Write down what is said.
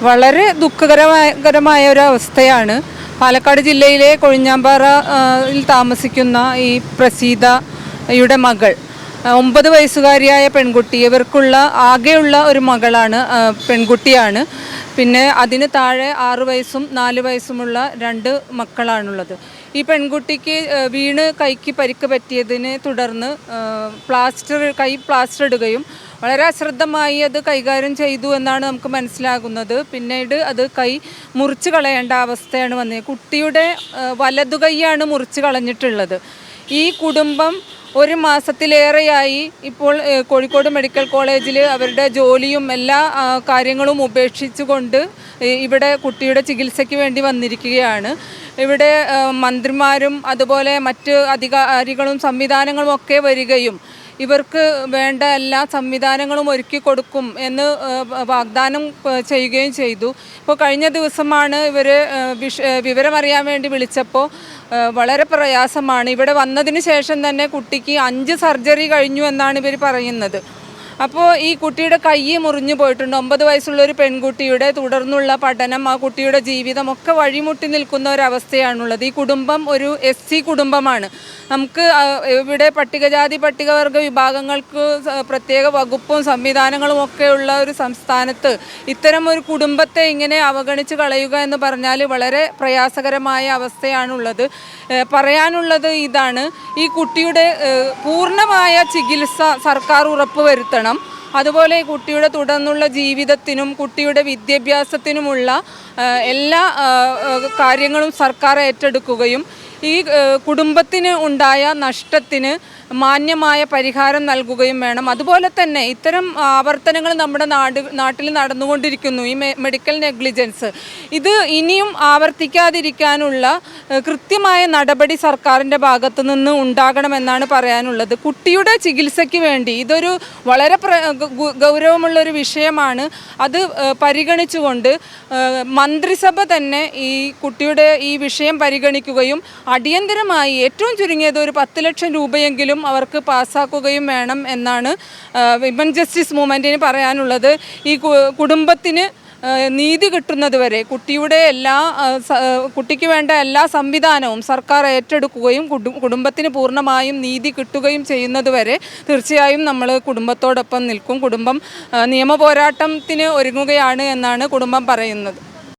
വളരെ ദുഃഖകരമായ ഒരു അവസ്ഥയാണ്. പാലക്കാട് ജില്ലയിലെ കൊഴിഞ്ഞാമ്പാറയിൽ താമസിക്കുന്ന ഈ പ്രസീതയുടെ മകൾ 9 വയസ്സുകാരിയായ പെൺകുട്ടി, ഇവർക്കുള്ള ആകെയുള്ള ഒരു മകളാണ്, പെൺകുട്ടിയാണ്. പിന്നെ അതിന് താഴെ 6 വയസ്സും 4 വയസ്സുമുള്ള 2 മക്കളാണുള്ളത്. ഈ പെൺകുട്ടിക്ക് വീണ് കൈക്ക് പരിക്ക് പറ്റിയതിനെ തുടർന്ന് കൈ പ്ലാസ്റ്റർ ഇടുകയും വളരെ അശ്രദ്ധമായി അത് കൈകാര്യം ചെയ്തു എന്നാണ് നമുക്ക് മനസ്സിലാകുന്നത്. പിന്നീട് അത് കൈ മുറിച്ച് കളയേണ്ട അവസ്ഥയാണ് വന്നത്. കുട്ടിയുടെ വലതുകൈയാണ് മുറിച്ച് കളഞ്ഞിട്ടുള്ളത്. ഈ കുടുംബം 1 മാസത്തിലേറെയായി ഇപ്പോൾ കോഴിക്കോട് മെഡിക്കൽ കോളേജിൽ അവരുടെ ജോലിയും എല്ലാ കാര്യങ്ങളും ഉപേക്ഷിച്ചുകൊണ്ട് ഇവിടെ കുട്ടിയുടെ ചികിത്സയ്ക്ക് വേണ്ടി വന്നിരിക്കുകയാണ്. ഇവിടെ മന്ത്രിമാരും അതുപോലെ മറ്റ് അധികാരികളും സംവിധാനങ്ങളും ഒക്കെ വരികയും ഇവർക്ക് വേണ്ട എല്ലാ സംവിധാനങ്ങളും ഒരുക്കി കൊടുക്കും എന്ന് വാഗ്ദാനം ചെയ്യുകയും ചെയ്തു. ഇപ്പോൾ കഴിഞ്ഞ ദിവസമാണ് വിവരമറിയാൻ വേണ്ടി വിളിച്ചപ്പോൾ വളരെ പ്രയാസമാണ്. ഇവിടെ വന്നതിന് ശേഷം തന്നെ കുട്ടിക്ക് 5 സർജറി കഴിഞ്ഞു എന്നാണ് ഇവർ പറയുന്നത്. അപ്പോൾ ഈ കുട്ടിയുടെ കൈ മുറിഞ്ഞു പോയിട്ടുണ്ട്. 9 വയസ്സുള്ളൊരു പെൺകുട്ടിയുടെ തുടർന്നുള്ള പഠനം, ആ കുട്ടിയുടെ ജീവിതമൊക്കെ വഴിമുട്ടി നിൽക്കുന്ന ഒരവസ്ഥയാണുള്ളത്. ഈ കുടുംബം ഒരു SC കുടുംബമാണ്. നമുക്ക് ഇവിടെ പട്ടികജാതി പട്ടികവർഗ വിഭാഗങ്ങൾക്ക് പ്രത്യേക വകുപ്പും സംവിധാനങ്ങളും ഒക്കെ ഉള്ള ഒരു സംസ്ഥാനത്ത് ഇത്തരം ഒരു കുടുംബത്തെ ഇങ്ങനെ അവഗണിച്ച് കളയുക എന്ന് പറഞ്ഞാൽ വളരെ പ്രയാസകരമായ അവസ്ഥയാണുള്ളത്. പറയാനുള്ളത് ഇതാണ്: ഈ കുട്ടിയുടെ പൂർണ്ണമായ ചികിത്സ സർക്കാർ ഉറപ്പുവരുത്തണം. അതുപോലെ കുട്ടിയുടെ തുടർന്നുള്ള ജീവിതത്തിനും കുട്ടിയുടെ വിദ്യാഭ്യാസത്തിനുമുള്ള എല്ലാ കാര്യങ്ങളും സർക്കാർ ഏറ്റെടുക്കുകയും ഈ കുടുംബത്തിന് ഉണ്ടായ നഷ്ടത്തിന് മാന്യമായ പരിഹാരം നൽകുകയും വേണം. അതുപോലെ തന്നെ ഇത്തരം ആവർത്തനങ്ങൾ നമ്മുടെ നാട്ടിൽ നടന്നുകൊണ്ടിരിക്കുന്നു. ഈ മെഡിക്കൽ നെഗ്ലിജൻസ് ഇത് ഇനിയും ആവർത്തിക്കാതിരിക്കാനുള്ള കൃത്യമായ നടപടി സർക്കാരിൻ്റെ ഭാഗത്തു നിന്ന് ഉണ്ടാകണമെന്നാണ് പറയാനുള്ളത്. കുട്ടിയുടെ ചികിത്സയ്ക്ക് വേണ്ടി ഇതൊരു വളരെ ഗൗരവമുള്ളൊരു വിഷയമാണ്. അത് പരിഗണിച്ചുകൊണ്ട് മന്ത്രിസഭ തന്നെ ഈ കുട്ടിയുടെ ഈ വിഷയം പരിഗണിക്കുകയും അടിയന്തരമായി ഏറ്റവും ചുരുങ്ങിയത് ഒരു 10 ലക്ഷം രൂപയെങ്കിലും അവർക്ക് പാസ്സാക്കുകയും വേണം എന്നാണ് വിമൻ ജസ്റ്റിസ് മൂവ്മെൻറ്റിന് പറയാനുള്ളത്. ഈ കുടുംബത്തിന് നീതി കിട്ടുന്നത് വരെ കുട്ടിക്ക് വേണ്ട എല്ലാ സംവിധാനവും സർക്കാർ ഏറ്റെടുക്കുകയും കുടുംബത്തിന് പൂർണ്ണമായും നീതി കിട്ടുകയും ചെയ്യുന്നത് വരെ തീർച്ചയായും നമ്മൾ കുടുംബത്തോടൊപ്പം നിൽക്കും. കുടുംബം നിയമപോരാട്ടത്തിന് ഒരുങ്ങുകയാണ് എന്നാണ് കുടുംബം പറയുന്നത്.